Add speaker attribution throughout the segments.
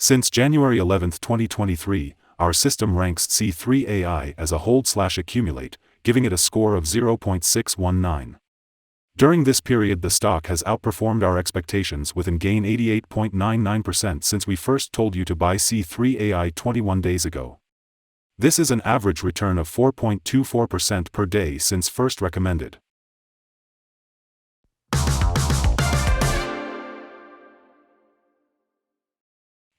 Speaker 1: Since January 11, 2023, our system ranks C3.ai as a hold/accumulate, giving it a score of 0.619. During this period the stock has outperformed our expectations with an gain 88.99% since we first told you to buy C3.ai 21 days ago. This is an average return of 4.24% per day since first recommended.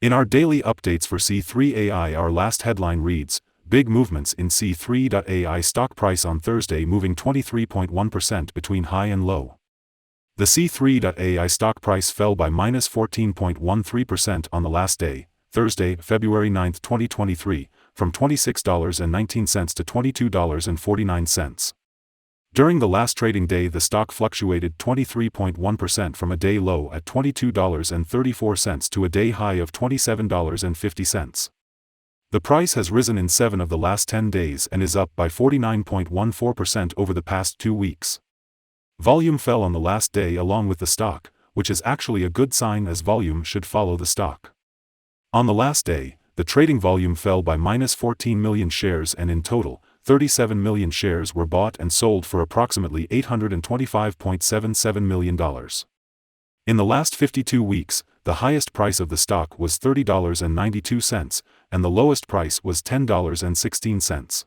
Speaker 1: In our daily updates for C3.ai, our last headline reads, Big movements in C3.ai stock price on Thursday, moving 23.1% between high and low. The C3.ai stock price fell by minus 14.13% on the last day, Thursday, February 9, 2023, from $26.19 to $22.49. During the last trading day the stock fluctuated 23.1% from a day low at $22.34 to a day high of $27.50. The price has risen in 7 of the last 10 days and is up by 49.14% over the past 2 weeks. Volume fell on the last day along with the stock, which is actually a good sign as volume should follow the stock. On the last day, the trading volume fell by minus 14 million shares and in total, 37 million shares were bought and sold for approximately $825.77 million. In the last 52 weeks, the highest price of the stock was $30.92, and the lowest price was $10.16.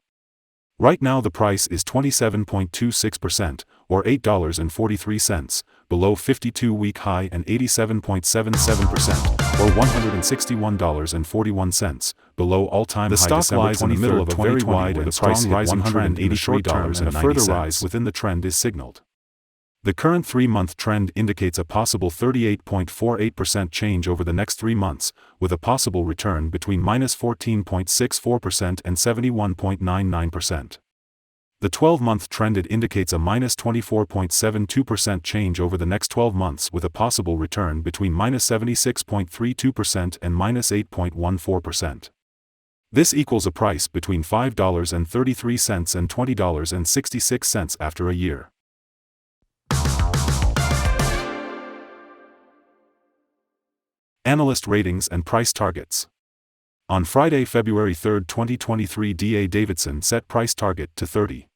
Speaker 1: Right now the price is 27.26%, or $8.43, below 52-week high and 87.77%, or $161.41, below all-time high. The stock lies in the middle of a very wide and strong rising trend in the short term, and a further rise within the trend is signaled. The current 3-month trend indicates a possible 38.48% change over the next 3 months, with a possible return between minus 14.64% and 71.99%. The 12-month trend indicates a minus 24.72% change over the next 12 months with a possible return between minus 76.32% and minus 8.14%. This equals a price between $5.33 and $20.66 after a year. Analyst ratings and price targets. On Friday, February 3, 2023, D.A. Davidson set price target to 30.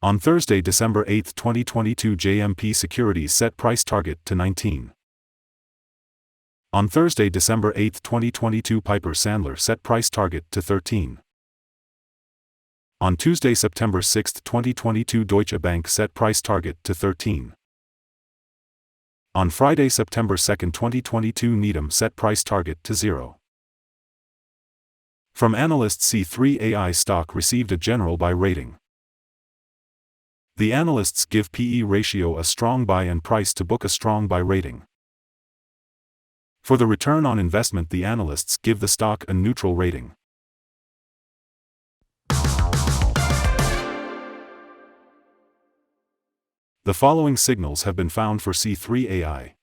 Speaker 1: On Thursday, December 8, 2022, JMP Securities set price target to 19. On Thursday, December 8, 2022, Piper Sandler set price target to 13. On Tuesday, September 6, 2022, Deutsche Bank set price target to 13. On Friday, September 2, 2022, Needham set price target to 0. From analysts, C3.ai stock received a general buy rating. The analysts give PE ratio a strong buy and price to book a strong buy rating. For the return on investment, the analysts give the stock a neutral rating. The following signals have been found for C3.ai.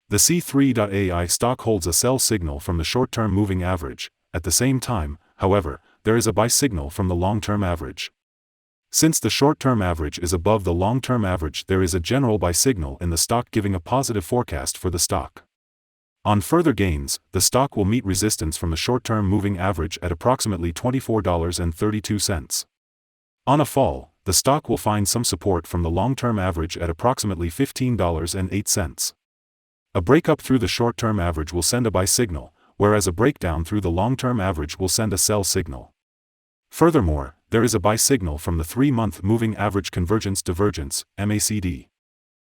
Speaker 1: The C3.ai stock holds a sell signal from the short-term moving average. At the same time, however, there is a buy signal from the long-term average. Since the short-term average is above the long-term average, there is a general buy signal in the stock giving a positive forecast for the stock. On further gains, the stock will meet resistance from the short-term moving average at approximately $24.32. On a fall, the stock will find some support from the long-term average at approximately $15.08. A breakup through the short-term average will send a buy signal, whereas a breakdown through the long-term average will send a sell signal. Furthermore, there is a buy signal from the 3-month moving average convergence-divergence, MACD.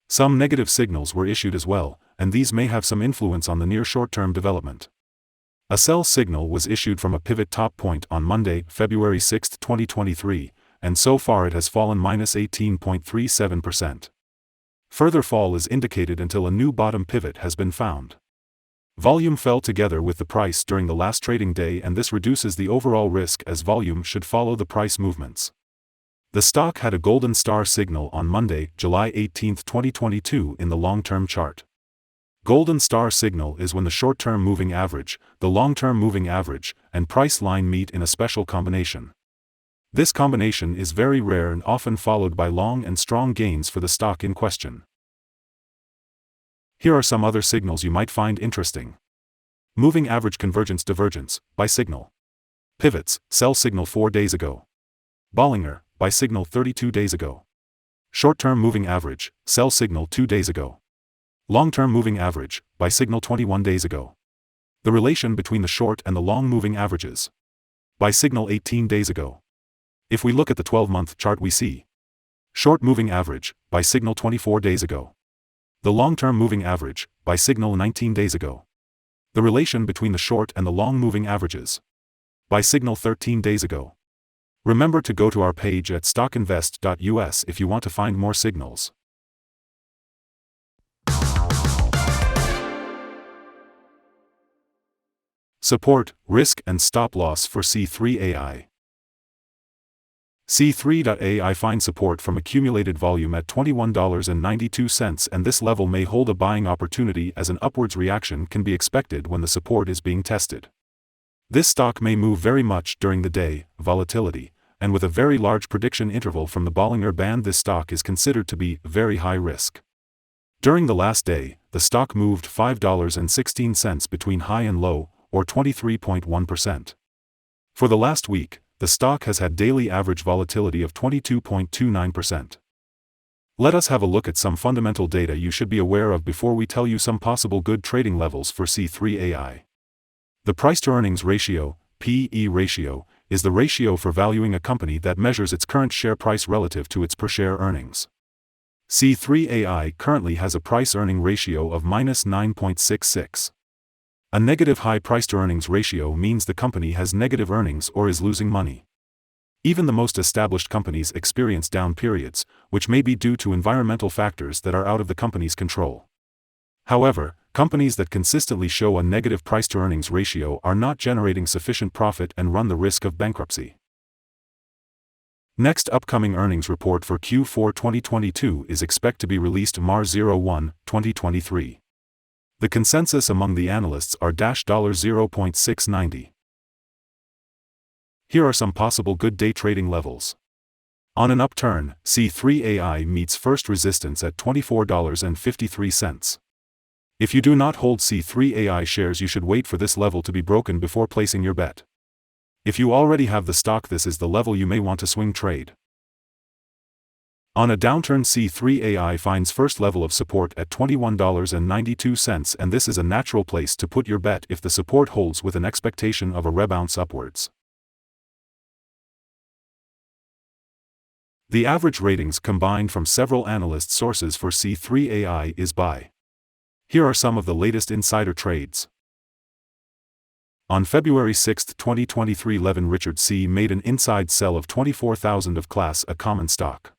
Speaker 1: Some negative signals were issued as well, and these may have some influence on the near short-term development. A sell signal was issued from a pivot top point on Monday, February 6, 2023, and so far it has fallen minus 18.37%. Further fall is indicated until a new bottom pivot has been found. Volume fell together with the price during the last trading day, and this reduces the overall risk as volume should follow the price movements. The stock had a golden star signal on Monday, July 18, 2022 in the long-term chart. Golden star signal is when the short-term moving average, the long-term moving average, and price line meet in a special combination. This combination is very rare and often followed by long and strong gains for the stock in question. Here are some other signals you might find interesting. Moving average convergence divergence, buy signal. Pivots, sell signal 4 days ago. Bollinger, buy signal 32 days ago. Short-term moving average, sell signal 2 days ago. Long-term moving average, buy signal 21 days ago. The relation between the short and the long moving averages. Buy signal 18 days ago. If we look at the 12-month chart, we see short moving average, buy signal 24 days ago. The long-term moving average, buy signal 19 days ago. The relation between the short and the long moving averages. Buy signal 13 days ago. Remember to go to our page at StockInvest.us if you want to find more signals. Support, risk and stop loss for C3.ai. C3.ai finds support from accumulated volume at $21.92, and this level may hold a buying opportunity as an upwards reaction can be expected when the support is being tested. This stock may move very much during the day, volatility, and with a very large prediction interval from the Bollinger Band, this stock is considered to be very high risk. During the last day, the stock moved $5.16 between high and low, or 23.1%. For the last week, the stock has had daily average volatility of 22.29%. Let us have a look at some fundamental data you should be aware of before we tell you some possible good trading levels for C3.ai. The price-to-earnings ratio, P/E ratio, is the ratio for valuing a company that measures its current share price relative to its per-share earnings. C3.ai currently has a price-earning ratio of -9.66. A negative high price-to-earnings ratio means the company has negative earnings or is losing money. Even the most established companies experience down periods, which may be due to environmental factors that are out of the company's control. However, companies that consistently show a negative price-to-earnings ratio are not generating sufficient profit and run the risk of bankruptcy. Next upcoming earnings report for Q4 2022 is expected to be released March 01, 2023. The consensus among the analysts are $0.690. Here are some possible good day trading levels. On an upturn, C3.ai meets first resistance at $24.53. If you do not hold C3.ai shares, you should wait for this level to be broken before placing your bet. If you already have the stock, this is the level you may want to swing trade. On a downturn, C3.ai finds first level of support at $21.92, and this is a natural place to put your bet if the support holds with an expectation of a rebound upwards. The average ratings combined from several analyst sources for C3.ai is buy. Here are some of the latest insider trades. On February 6, 2023, Levin Richard C. made an inside sell of 24,000 of Class A common stock.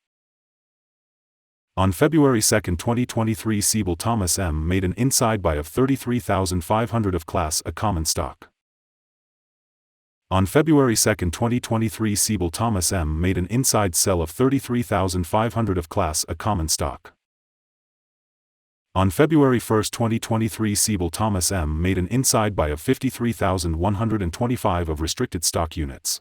Speaker 1: On February 2, 2023, Siebel Thomas M. made an inside buy of 33,500 of Class A common stock. On February 2, 2023, Siebel Thomas M. made an inside sell of 33,500 of Class A common stock. On February 1, 2023, Siebel Thomas M. made an inside buy of 53,125 of restricted stock units.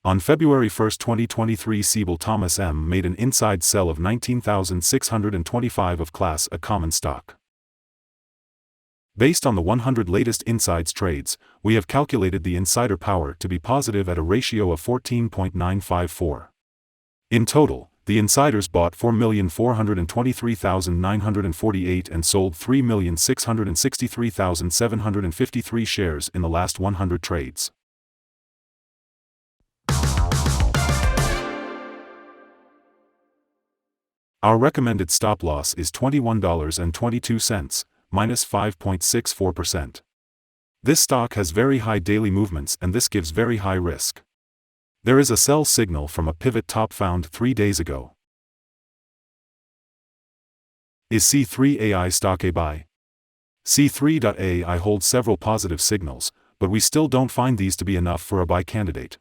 Speaker 1: On February 1, 2023, Siebel Thomas M. made an inside sell of 19,625 of Class A common stock. Based on the 100 latest insides trades, we have calculated the insider power to be positive at a ratio of 14.954. In total, the insiders bought 4,423,948 and sold 3,663,753 shares in the last 100 trades. Our recommended stop loss is $21.22, minus 5.64%. This stock has very high daily movements, and this gives very high risk. There is a sell signal from a pivot top found 3 days ago. Is C3.ai stock a buy? C3.ai holds several positive signals, but we still don't find these to be enough for a buy candidate.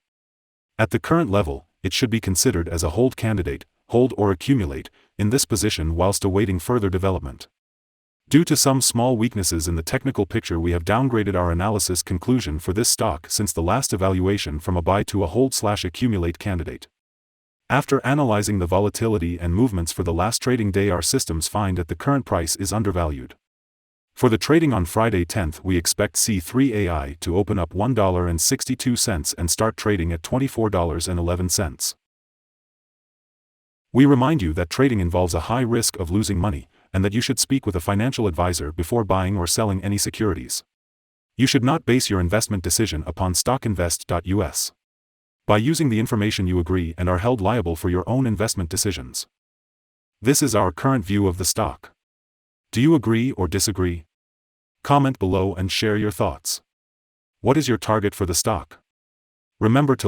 Speaker 1: At the current level, it should be considered as a hold candidate, hold or accumulate, in this position whilst awaiting further development. Due to some small weaknesses in the technical picture, we have downgraded our analysis conclusion for this stock since the last evaluation from a buy to a hold/accumulate candidate. After analyzing the volatility and movements for the last trading day, our systems find that the current price is undervalued. For the trading on Friday 10th, we expect C3.ai to open up $1.62 and start trading at $24.11. We remind you that trading involves a high risk of losing money, and that you should speak with a financial advisor before buying or selling any securities. You should not base your investment decision upon StockInvest.us. By using the information, you agree and are held liable for your own investment decisions. This is our current view of the stock. Do you agree or disagree? Comment below and share your thoughts. What is your target for the stock? Remember to